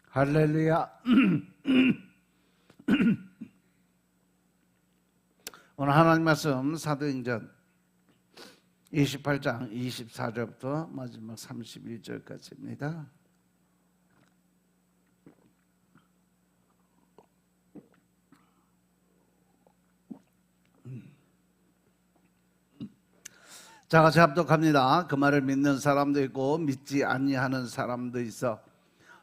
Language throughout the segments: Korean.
할렐루야. 오늘 하나님 말씀 사도행전 28장 24절부터 마지막 31절까지입니다. 자, 같이 합독합니다. 그 말을 믿는 사람도 있고 믿지 아니하는 사람도 있어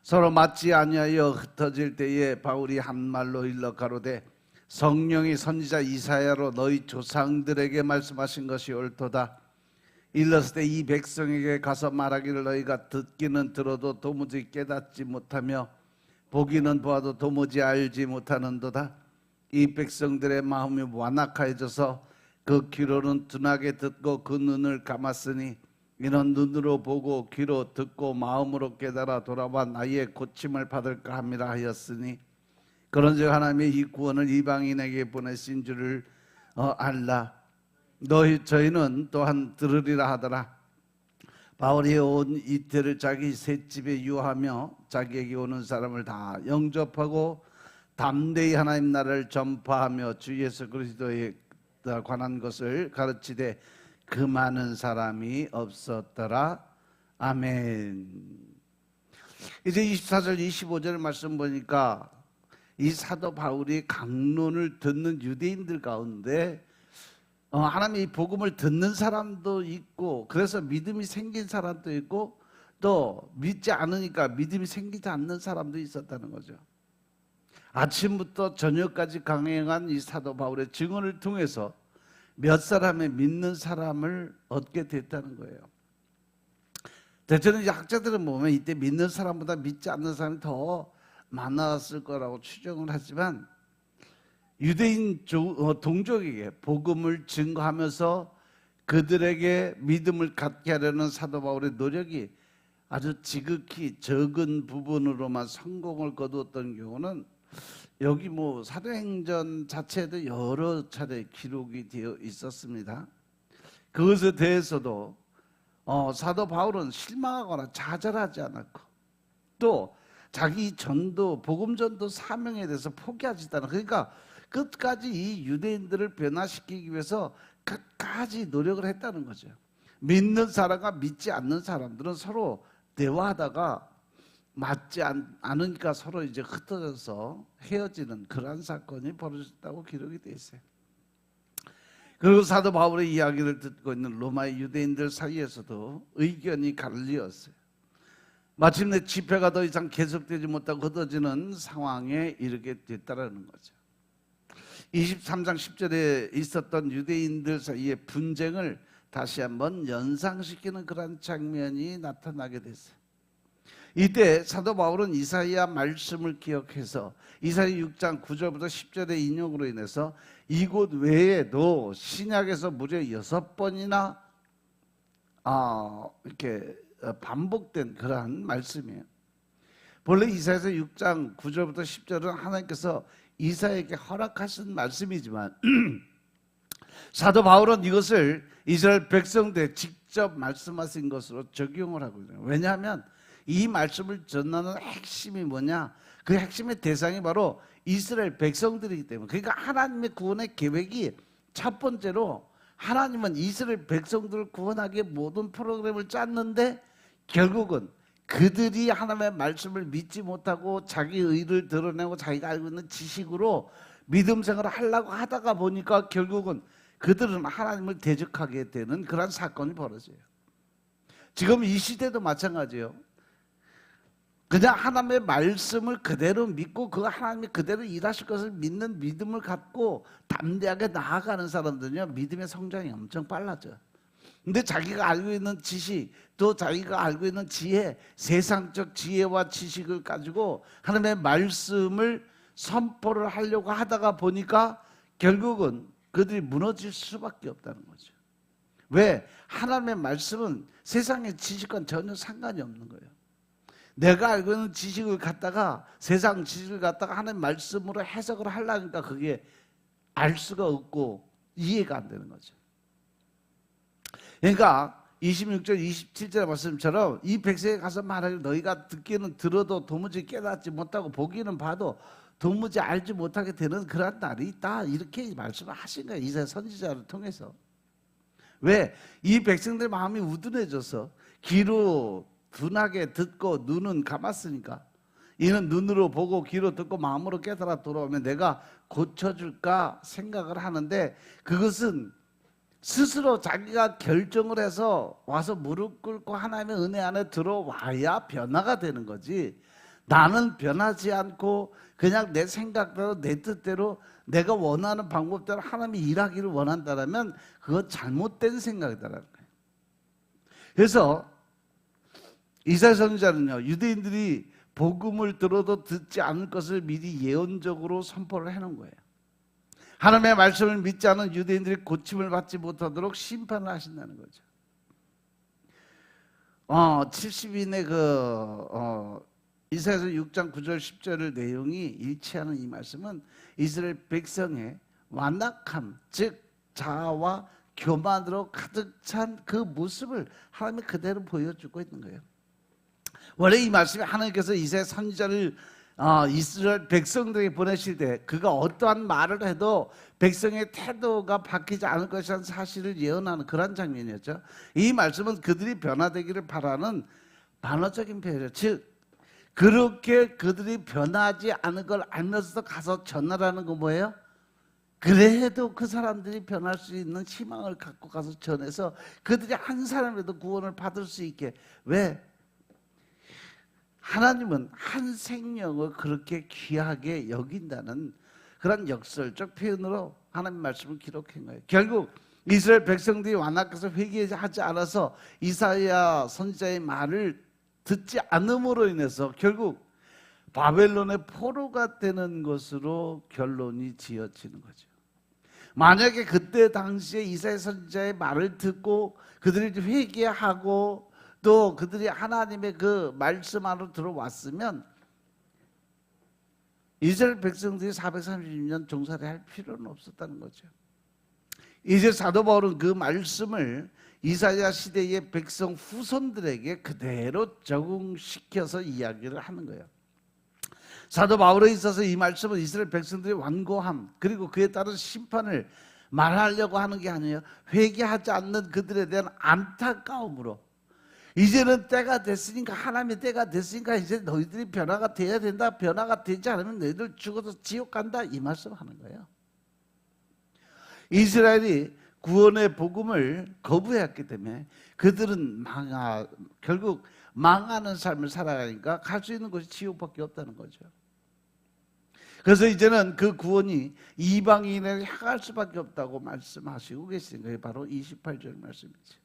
서로 맞지 아니하여 흩어질 때에 바울이 한 말로 일러 가로되 성령이 선지자 이사야로 너희 조상들에게 말씀하신 것이 옳도다. 일렀을 때 이 백성에게 가서 말하기를 너희가 듣기는 들어도 도무지 깨닫지 못하며 보기는 보아도 도무지 알지 못하는도다. 이 백성들의 마음이 완악해져서 그 귀로는 둔하게 듣고 그 눈을 감았으니 이는 눈으로 보고 귀로 듣고 마음으로 깨달아 돌아와 나의 고침을 받을까 함이라 하였으니 그런즉 하나님의 이 구원을 이방인에게 보내신 줄을 알라. 저희는 또한 들으리라 하더라. 바울이 온 이틀을 자기 셋집에 유하며 자기에게 오는 사람을 다 영접하고 담대히 하나님 나라를 전파하며 주 예수 그리스도에 관한 것을 가르치되 그 많은 사람이 없었더라. 아멘. 이제 24절 25절 말씀 보니까 이 사도 바울이 강론을 듣는 유대인들 가운데 하나님의 복음을 듣는 사람도 있고 그래서 믿음이 생긴 사람도 있고 또 믿지 않으니까 믿음이 생기지 않는 사람도 있었다는 거죠. 아침부터 저녁까지 강행한 이 사도 바울의 증언을 통해서 몇 사람의 믿는 사람을 얻게 됐다는 거예요. 대체로 이제 학자들은 보면 이때 믿는 사람보다 믿지 않는 사람이 더 많았을 거라고 추정을 하지만 유대인 동족에게 복음을 증거하면서 그들에게 믿음을 갖게 하려는 사도 바울의 노력이 아주 지극히 적은 부분으로만 성공을 거두었던 경우는 여기 사도행전 자체에도 여러 차례 기록이 되어 있었습니다. 그것에 대해서도 사도 바울은 실망하거나 좌절하지 않았고 또 자기 전도 복음 전도 사명에 대해서 포기하지 않았다. 그러니까 끝까지 이 유대인들을 변화시키기 위해서 끝까지 노력을 했다는 거죠. 믿는 사람과 믿지 않는 사람들은 서로 대화하다가 맞지 않으니까 서로 이제 흩어져서 헤어지는 그런 사건이 벌어졌다고 기록이 되어 있어요. 그리고 사도 바울의 이야기를 듣고 있는 로마의 유대인들 사이에서도 의견이 갈리었어요. 마침내 집회가 더 이상 계속되지 못하고 흩어지는 상황에 이르게 됐다는 거죠. 23장 10절에 있었던 유대인들 사이의 분쟁을 다시 한번 연상시키는 그런 장면이 나타나게 됐어요. 이때 사도 바울은 이사야 말씀을 기억해서 이사야 6장 9절부터 10절의 인용으로 인해서 이곳 외에도 신약에서 무려 6번이나 이렇게 반복된 그러한 말씀이에요. 본래 이사야서 6장 9절부터 10절은 하나님께서 이사야에게 허락하신 말씀이지만 사도 바울은 이것을 이스라엘 백성들에 직접 말씀하신 것으로 적용을 하고 있어요. 왜냐하면 이 말씀을 전하는 핵심이 뭐냐? 그 핵심의 대상이 바로 이스라엘 백성들이기 때문에. 그러니까 하나님의 구원의 계획이 첫 번째로 하나님은 이스라엘 백성들을 구원하기에 모든 프로그램을 짰는데 결국은 그들이 하나님의 말씀을 믿지 못하고 자기 의를 드러내고 자기가 알고 있는 지식으로 믿음 생활을 하려고 하다가 보니까 결국은 그들은 하나님을 대적하게 되는 그런 사건이 벌어져요. 지금 이 시대도 마찬가지예요. 그냥 하나님의 말씀을 그대로 믿고 그 하나님이 그대로 일하실 것을 믿는 믿음을 갖고 담대하게 나아가는 사람들은요 믿음의 성장이 엄청 빨라져요. 근데 자기가 알고 있는 지식 또 자기가 알고 있는 지혜, 세상적 지혜와 지식을 가지고 하나님의 말씀을 선포를 하려고 하다가 보니까 결국은 그들이 무너질 수밖에 없다는 거죠. 왜? 하나님의 말씀은 세상의 지식과는 전혀 상관이 없는 거예요. 내가 알고 있는 지식을 갖다가 세상 지식을 갖다가 하나님의 말씀으로 해석을 하려니까 그게 알 수가 없고 이해가 안 되는 거죠. 그러니까 26절 27절 말씀처럼 이 백성에 가서 말하기를 너희가 듣기는 들어도 도무지 깨닫지 못하고 보기는 봐도 도무지 알지 못하게 되는 그런 날이 있다, 이렇게 말씀을 하신 거예요, 이사야 선지자를 통해서. 왜? 이 백성들 마음이 우둔해져서 귀로 둔하게 듣고 눈은 감았으니까, 이는 눈으로 보고 귀로 듣고 마음으로 깨달아 돌아오면 내가 고쳐줄까 생각을 하는데, 그것은 스스로 자기가 결정을 해서 와서 무릎 꿇고 하나님의 은혜 안에 들어와야 변화가 되는 거지, 나는 변하지 않고 그냥 내 생각대로 내 뜻대로 내가 원하는 방법대로 하나님이 일하기를 원한다면 그건 잘못된 생각이다라는 거예요. 그래서 이사야 선지자는요, 유대인들이 복음을 들어도 듣지 않을 것을 미리 예언적으로 선포를 해놓은 거예요. 하나님의 말씀을 믿지 않은 유대인들이 고침을 받지 못하도록 심판을 하신다는 거죠. 70인의 이사야서 6장 9절 10절 내용이 일치하는 이 말씀은 이스라엘 백성의 완악함, 즉 자아와 교만으로 가득 찬 그 모습을 하나님이 그대로 보여주고 있는 거예요. 원래 이 말씀이 하나님께서 이사야 선지자를 이스라엘 백성들에게 보내실 때 그가 어떠한 말을 해도 백성의 태도가 바뀌지 않을 것이라는 사실을 예언하는 그런 장면이었죠. 이 말씀은 그들이 변화되기를 바라는 반어적인 표현이에요. 즉 그렇게 그들이 변하지 않을 걸 알면서도 가서 전하라는 건 뭐예요? 그래도 그 사람들이 변할 수 있는 희망을 갖고 가서 전해서 그들이 한 사람이라도 구원을 받을 수 있게. 왜? 하나님은 한 생명을 그렇게 귀하게 여긴다는 그런 역설적 표현으로 하나님 말씀을 기록한 거예요. 결국 이스라엘 백성들이 완악해서 회개하지 않아서 이사야 선지자의 말을 듣지 않음으로 인해서 결국 바벨론의 포로가 되는 것으로 결론이 지어지는 거죠. 만약에 그때 당시에 이사야 선지자의 말을 듣고 그들이 회개하고 또 그들이 하나님의 그 말씀 안으로 들어왔으면 이스라엘 백성들이 430년 종살이 할 필요는 없었다는 거죠. 이제 사도 바울은 그 말씀을 이사야 시대의 백성 후손들에게 그대로 적응시켜서 이야기를 하는 거예요. 사도 바울에 있어서 이 말씀은 이스라엘 백성들의 완고함 그리고 그에 따른 심판을 말하려고 하는 게 아니에요. 회개하지 않는 그들에 대한 안타까움으로 이제는 때가 됐으니까, 하나님의 때가 됐으니까 이제 너희들이 변화가 돼야 된다, 변화가 되지 않으면 너희들 죽어서 지옥 간다, 이 말씀을 하는 거예요. 이스라엘이 구원의 복음을 거부했기 때문에 그들은 결국 망하는 삶을 살아가니까 갈 수 있는 곳이 지옥밖에 없다는 거죠. 그래서 이제는 그 구원이 이방인에게 향할 수밖에 없다고 말씀하시고 계신 거예요. 바로 28절 말씀이죠.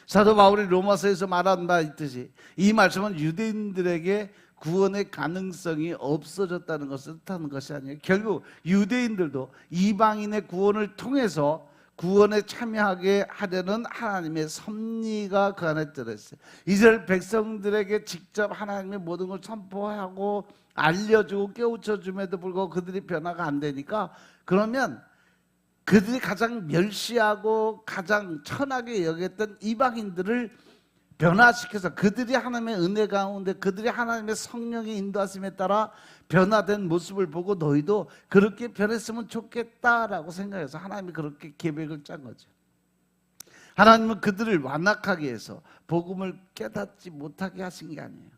사도 바울이 로마서에서 말한 바 있듯이 이 말씀은 유대인들에게 구원의 가능성이 없어졌다는 것을 뜻하는 것이 아니에요. 결국 유대인들도 이방인의 구원을 통해서 구원에 참여하게 하려는 하나님의 섭리가 그 안에 들어있어요. 이스라엘 백성들에게 직접 하나님의 모든 걸 선포하고 알려주고 깨우쳐줌에도 불구하고 그들이 변화가 안 되니까, 그러면 그들이 가장 멸시하고 가장 천하게 여겼던 이방인들을 변화시켜서 그들이 하나님의 은혜 가운데 그들이 하나님의 성령의 인도하심에 따라 변화된 모습을 보고 너희도 그렇게 변했으면 좋겠다라고 생각해서 하나님이 그렇게 계획을 짠 거죠. 하나님은 그들을 완악하게 해서 복음을 깨닫지 못하게 하신 게 아니에요.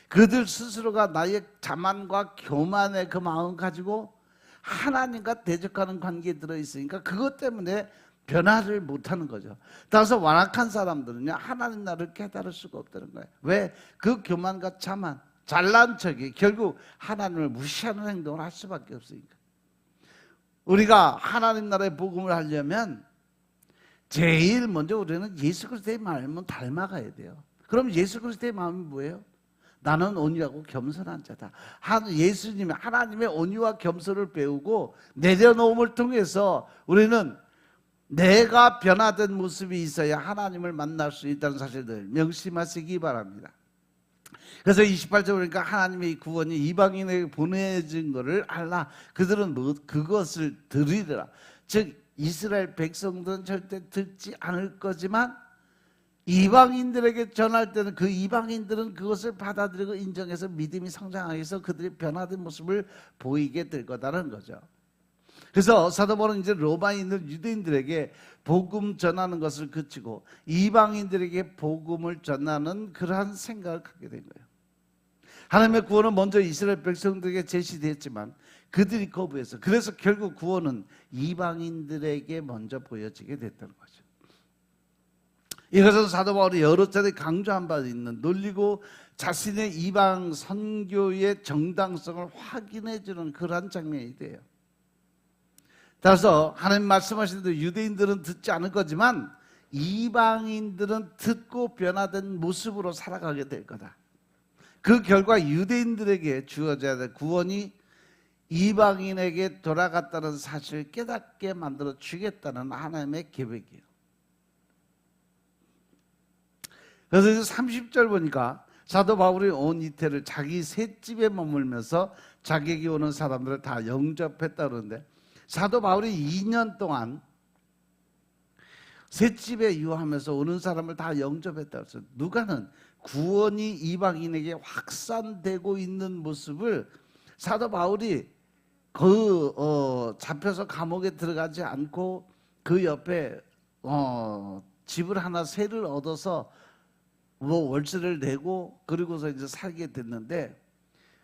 그들 스스로가 나의 자만과 교만의 그 마음 가지고 하나님과 대적하는 관계에 들어있으니까 그것 때문에 변화를 못하는 거죠. 따라서 완악한 사람들은요, 하나님 나라를 깨달을 수가 없다는 거예요. 왜? 그 교만과 자만, 잘난 척이 결국 하나님을 무시하는 행동을 할 수밖에 없으니까. 우리가 하나님 나라의 복음을 하려면 제일 먼저 우리는 예수 그리스도의 마음을 닮아가야 돼요. 그럼 예수 그리스도의 마음이 뭐예요? 나는 온유하고 겸손한 자다. 예수님이 하나님의 온유와 겸손을 배우고 내려놓음을 통해서 우리는 내가 변화된 모습이 있어야 하나님을 만날 수 있다는 사실을 명심하시기 바랍니다. 그래서 28절 보니까 하나님의 구원이 이방인에게 보내진 것을 알라. 그들은 그것을 들으리라. 즉 이스라엘 백성들은 절대 듣지 않을 거지만 이방인들에게 전할 때는 그 이방인들은 그것을 받아들이고 인정해서 믿음이 성장하기 위해서 그들이 변화된 모습을 보이게 될 거다라는 거죠. 그래서 사도 바울은 이제 로마인들 유대인들에게 복음 전하는 것을 그치고 이방인들에게 복음을 전하는 그러한 생각을 갖게 된 거예요. 하나님의 구원은 먼저 이스라엘 백성들에게 제시됐지만 그들이 거부해서, 그래서 결국 구원은 이방인들에게 먼저 보여지게 됐다는 거죠. 이것은 사도 바울이 여러 차례 강조한 바 있는, 놀리고 자신의 이방 선교의 정당성을 확인해 주는 그러한 장면이 돼요. 따라서 하나님 말씀하신 대로 유대인들은 듣지 않을 거지만 이방인들은 듣고 변화된 모습으로 살아가게 될 거다. 그 결과 유대인들에게 주어져야 될 구원이 이방인에게 돌아갔다는 사실을 깨닫게 만들어 주겠다는 하나님의 계획이에요. 그래서 30절 보니까 사도 바울이 온 이태를 자기 셋집에 머물면서 자기에게 오는 사람들을 다 영접했다 그러는데, 사도 바울이 2년 동안 셋집에 유하면서 오는 사람을 다 영접했다 그랬어요. 누가는 구원이 이방인에게 확산되고 있는 모습을 사도 바울이 잡혀서 감옥에 들어가지 않고 그 옆에 집을 하나 세를 얻어서 월세를 내고 그리고서 이제 살게 됐는데,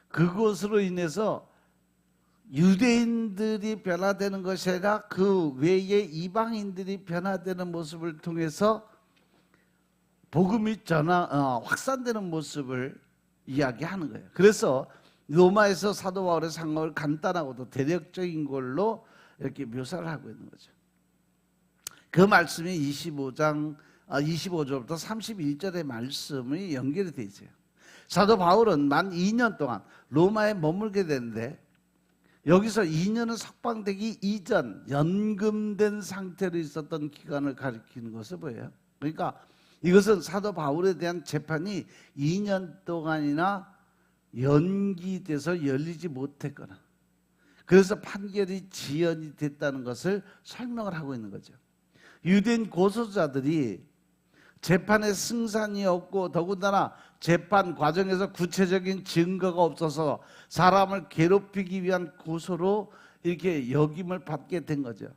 그것으로 인해서 유대인들이 변화되는 것이 아니라 그 외에 이방인들이 변화되는 모습을 통해서 복음이 확산되는 모습을 이야기하는 거예요. 그래서 로마에서 사도 바울의 상황을 간단하고도 대략적인 걸로 이렇게 묘사를 하고 있는 거죠. 그 말씀이 25절부터 31절의 말씀이 연결이 되어 있어요. 사도 바울은 만 2년 동안 로마에 머물게 되는데, 여기서 2년은 석방되기 이전 연금된 상태로 있었던 기간을 가리키는 것을 보여요. 그러니까 이것은 사도 바울에 대한 재판이 2년 동안이나 연기돼서 열리지 못했거나, 그래서 판결이 지연이 됐다는 것을 설명을 하고 있는 거죠. 유대인 고소자들이 재판에 승산이 없고 더군다나 재판 과정에서 구체적인 증거가 없어서 사람을 괴롭히기 위한 고소로 이렇게 역임을 받게 된 거죠.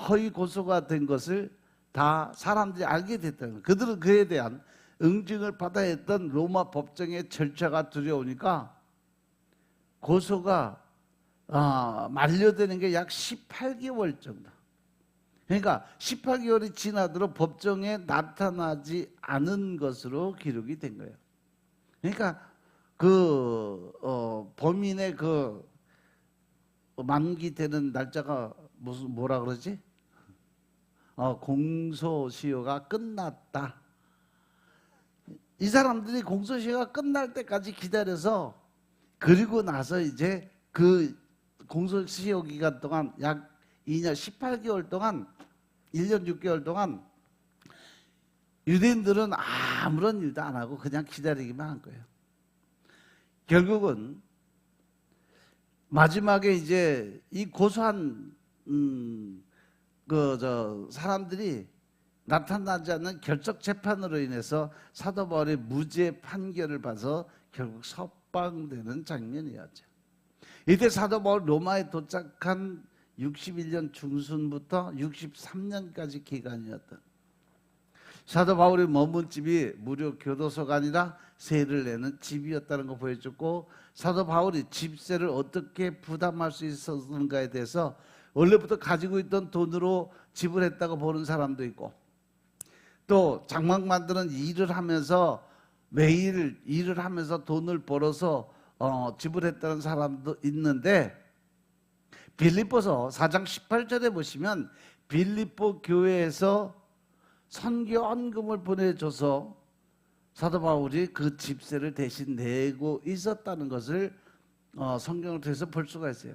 허위 고소가 된 것을 다 사람들이 알게 됐다는 거예요. 그들은 그에 대한 응징을 받아야 했던 로마 법정의 절차가 두려우니까 고소가 만료되는 게 약 18개월 정도. 그러니까 18개월이 지나도록 법정에 나타나지 않은 것으로 기록이 된 거예요. 그러니까 범인의 만기되는 날짜가 뭐라 그러지? 공소시효가 끝났다. 이 사람들이 공소시효가 끝날 때까지 기다려서, 그리고 나서 이제 그 공소시효 기간 동안 약 2년 18개월 동안 1년 6개월 동안 유대인들은 아무런 일도 안 하고 그냥 기다리기만 한 거예요. 결국은 마지막에 이제 이 고소한 사람들이 나타나지 않는 결석 재판으로 인해서 사도 바울이 무죄 판결을 받아서 결국 석방되는 장면이었죠. 이때 사도 바울 로마에 도착한 61년 중순부터 63년까지 기간이었던, 사도 바울이 머문 집이 무료 교도소가 아니라 세를 내는 집이었다는 거 보여줬고, 사도 바울이 집세를 어떻게 부담할 수 있었는가에 대해서 원래부터 가지고 있던 돈으로 지불했다고 보는 사람도 있고, 또 장막 만드는 일을 하면서 매일 일을 하면서 돈을 벌어서 지불했다는 사람도 있는데, 빌립보서 4장 18절에 보시면 빌립보 교회에서 선교 헌금을 보내줘서 사도 바울이 그 집세를 대신 내고 있었다는 것을 성경을 통해서 볼 수가 있어요.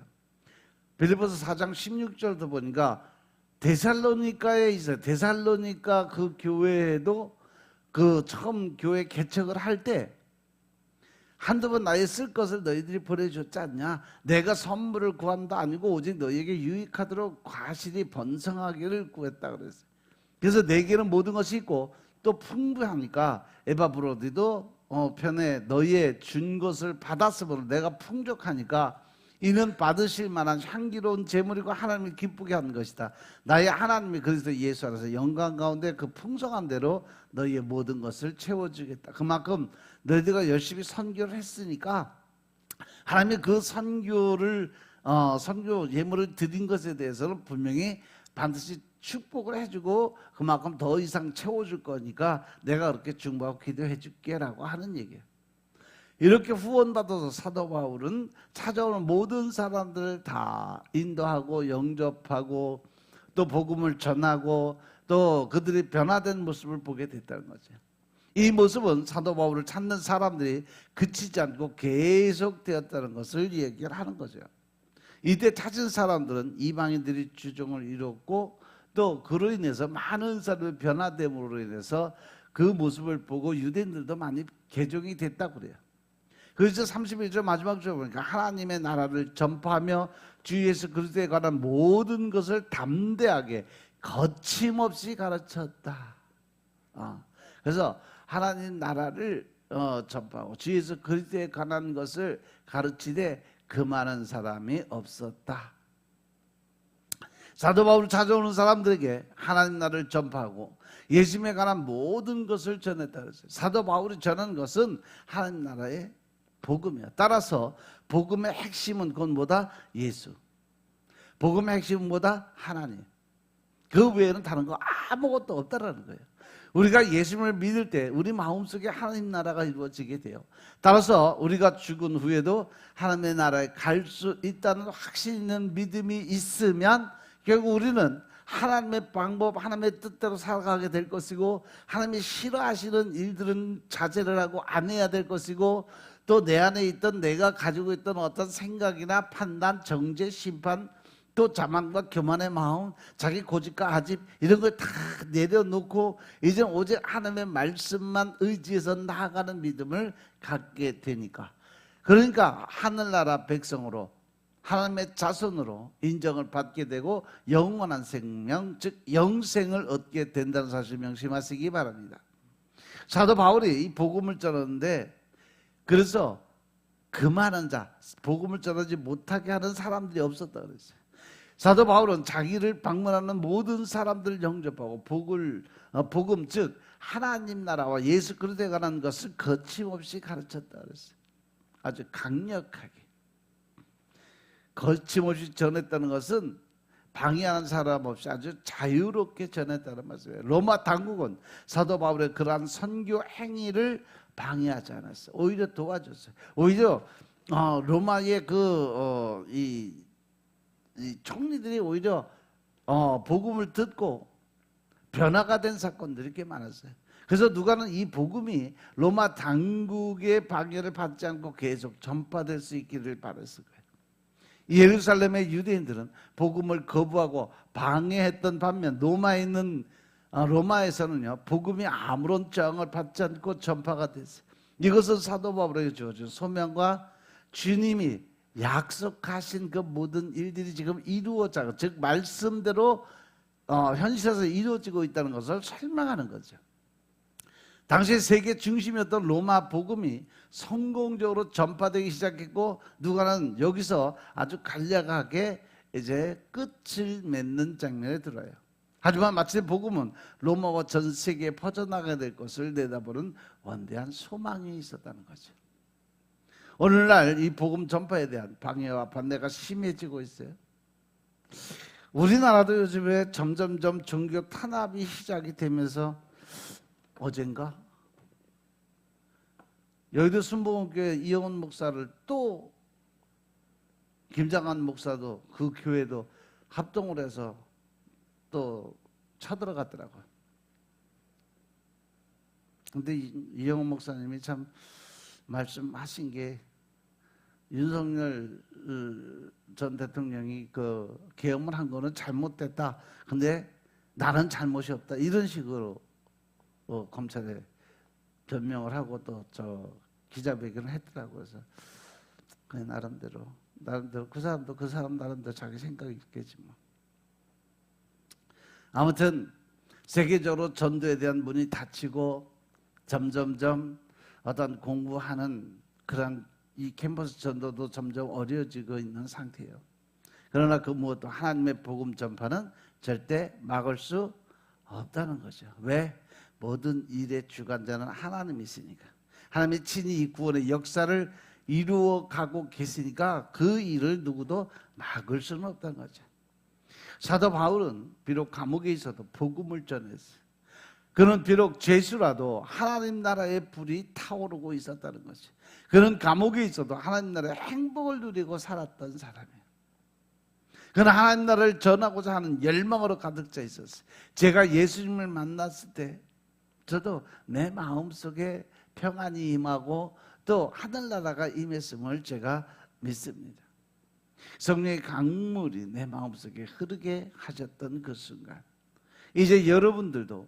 빌립보서 4장 16절도 보니까 데살로니가에 있어요. 데살로니가 그 교회에도 그 처음 교회 개척을 할 때 한두 번 나의 쓸 것을 너희들이 보내줬지 않냐? 내가 선물을 구한다 아니고 오직 너희에게 유익하도록 과실이 번성하기를 구했다 그랬어요. 그래서 내게는 모든 것이 있고 또 풍부하니까 에바브로디도 편에 너희의 준 것을 받았으므로 내가 풍족하니까 이는 받으실 만한 향기로운 제물이고 하나님이 기쁘게 하는 것이다. 나의 하나님이 그리스도 예수 안에서 영광 가운데 그 풍성한 대로 너희의 모든 것을 채워주겠다. 그만큼 너희들가 열심히 선교를 했으니까 하나님이 그 선교 예물을 드린 것에 대해서는 분명히 반드시 축복을 해주고 그만큼 더 이상 채워줄 거니까 내가 그렇게 중보하고 기도해 줄게라고 하는 얘기예요. 이렇게 후원받아서 사도 바울은 찾아오는 모든 사람들을 다 인도하고 영접하고 또 복음을 전하고 또 그들이 변화된 모습을 보게 됐다는 거죠. 이 모습은 사도 바울을 찾는 사람들이 그치지 않고 계속되었다는 것을 얘기를 하는 거죠. 이때 찾은 사람들은 이방인들이 주종을 이뤘고 또 그로 인해서 많은 사람이 변화됨으로 인해서 그 모습을 보고 유대인들도 많이 개종이 됐다고 그래요. 그래서 31절 마지막 절 보니까 하나님의 나라를 전파하며 주 예수 그리스도에 관한 모든 것을 담대하게 거침없이 가르쳤다. 그래서 하나님 나라를 전파하고 주 예수 그리스도에 관한 것을 가르치되 금하는 사람이 없었다. 사도 바울을 찾아오는 사람들에게 하나님 나라를 전파하고 예수님에 관한 모든 것을 전했다 그랬어요. 사도 바울이 전한 것은 하나님 나라의 복음이야. 따라서 복음의 핵심은 그건 뭐다? 예수. 복음의 핵심은 뭐다? 하나님. 그 외에는 다른 거 아무것도 없다라는 거예요. 우리가 예수님을 믿을 때 우리 마음속에 하나님 나라가 이루어지게 돼요. 따라서 우리가 죽은 후에도 하나님의 나라에 갈 수 있다는 확신 있는 믿음이 있으면 결국 우리는 하나님의 방법, 하나님의 뜻대로 살아가게 될 것이고 하나님이 싫어하시는 일들은 자제를 하고 안 해야 될 것이고 또 내 안에 있던 내가 가지고 있던 어떤 생각이나 판단, 정죄, 심판 또 자만과 교만의 마음, 자기 고집과 아집 이런 걸 다 내려놓고 이제 오직 하나님의 말씀만 의지해서 나아가는 믿음을 갖게 되니까 그러니까 하늘나라 백성으로 하나님의 자손으로 인정을 받게 되고 영원한 생명 즉 영생을 얻게 된다는 사실 명심하시기 바랍니다. 사도 바울이 이 복음을 전하는데 그래서 그 많은 자 복음을 전하지 못하게 하는 사람들이 없었다 그랬어요. 사도 바울은 자기를 방문하는 모든 사람들을 영접하고 복음 즉 하나님 나라와 예수 그리스도에 관한 것을 거침없이 가르쳤다 그랬어요. 아주 강력하게 거침없이 전했다는 것은 방해하는 사람 없이 아주 자유롭게 전했다는 말씀이에요. 로마 당국은 사도 바울의 그러한 선교 행위를 방해하지 않았어요. 오히려 도와줬어요. 오히려 로마의 이 총리들이 오히려 복음을 듣고 변화가 된 사건들이 꽤 많았어요. 그래서 누가는 이 복음이 로마 당국의 방해를 받지 않고 계속 전파될 수 있기를 바랐을 거예요. 예루살렘의 유대인들은 복음을 거부하고 방해했던 반면 로마에서는요 복음이 아무런 저항을 받지 않고 전파가 됐어요. 이것은 사도 바울에게 주어진 소명과 주님이 약속하신 그 모든 일들이 지금 이루어져 즉 말씀대로 현실에서 이루어지고 있다는 것을 설명하는 거죠. 당시 세계 중심이었던 로마 복음이 성공적으로 전파되기 시작했고 누가는 여기서 아주 간략하게 이제 끝을 맺는 장면에 들어요. 하지만 마침 복음은 로마와 전 세계에 퍼져나가게 될 것을 내다보는 원대한 소망이 있었다는 거죠. 오늘날 이 복음 전파에 대한 방해와 반대가 심해지고 있어요. 우리나라도 요즘에 점점점 종교 탄압이 시작이 되면서 어젠가 여의도 순복음교회 이영훈 목사를 또 김장한 목사도 그 교회도 합동을 해서 또 쳐들어갔더라고요. 근데 이영훈 목사님이 참 말씀하신 게 윤석열 전 대통령이 그 계엄을 한 거는 잘못됐다. 근데 나는 잘못이 없다. 이런 식으로 검찰에 변명을 하고 또 저 기자회견을 했더라고요. 그래서 그냥 나름대로 그 사람도 나름대로 자기 생각이 있겠지 뭐. 아무튼 세계적으로 전도에 대한 문이 닫히고 점점점 어떤 공부하는 그런 이 캠퍼스 전도도 점점 어려워지고 있는 상태예요. 그러나 그 무엇도 하나님의 복음 전파는 절대 막을 수 없다는 거죠. 왜? 모든 일의 주관자는 하나님이시니까. 하나님이 친히 이 구원의 역사를 이루어 가고 계시니까 그 일을 누구도 막을 수는 없다는 거죠. 사도 바울은 비록 감옥에 있어도 복음을 전했어요. 그는 비록 죄수라도 하나님 나라의 불이 타오르고 있었다는 거죠. 그는 감옥에 있어도 하나님 나라의 행복을 누리고 살았던 사람이에요. 그는 하나님 나라를 전하고자 하는 열망으로 가득 차 있었어요. 제가 예수님을 만났을 때 저도 내 마음속에 평안이 임하고 또 하늘나라가 임했음을 제가 믿습니다. 성령의 강물이 내 마음속에 흐르게 하셨던 그 순간, 이제 여러분들도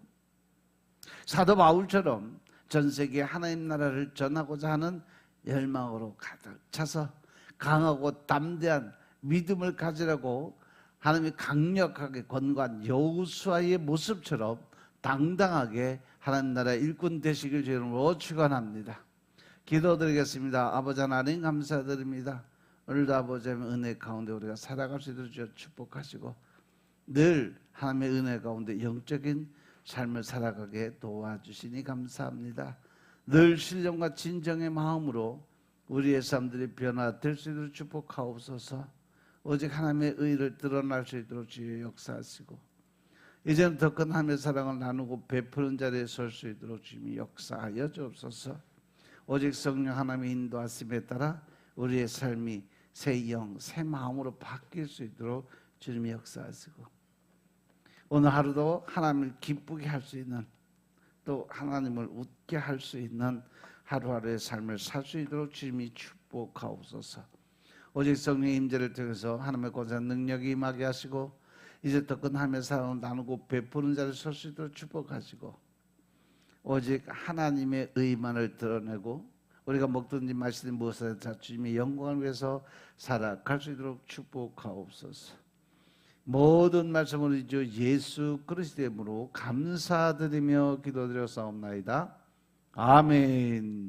사도 바울처럼 전 세계 하나님 나라를 전하고자 하는 열망으로 가득 차서 강하고 담대한 믿음을 가지라고 하나님이 강력하게 권고한 여호수아의 모습처럼 당당하게 하나님 나라 일꾼 되시길 주 이름으로 축원합니다. 기도드리겠습니다. 아버지 하나님 감사드립니다. 오늘도 아버지의 은혜 가운데 우리가 살아갈 수 있도록 주여 축복하시고 늘 하나님의 은혜 가운데 영적인 삶을 살아가게 도와주시니 감사합니다. 늘 신령과 진정의 마음으로 우리의 삶들이 변화될 수 있도록 축복하옵소서. 오직 하나님의 의를 드러날 수 있도록 주여 역사하시고 이제는 더 큰 하나님의 사랑을 나누고 베푸는 자리에 설 수 있도록 주님이 역사하여 주옵소서. 오직 성령 하나님의 인도하심에 따라 우리의 삶이 새 영, 새 마음으로 바뀔 수 있도록 주님이 역사하시고 오늘 하루도 하나님을 기쁘게 할 수 있는 또 하나님을 웃게 할 수 있는 하루하루의 삶을 살 수 있도록 주님이 축복하옵소서. 오직 성령의 임재를 통해서 하나님의 권세한 능력이 임하게 하시고 이제 더 큰 하나님의 사랑을 나누고 베푸는 자를 설 수 있도록 축복하시고 오직 하나님의 의만을 드러내고 우리가 먹든지 마시든 무엇이든 주님의 영광을 위해서 살아갈 수 있도록 축복하옵소서. 모든 말씀을 우리 주 예수 그리스도의 이름으로 감사드리며 기도드렸사옵나이다. 아멘.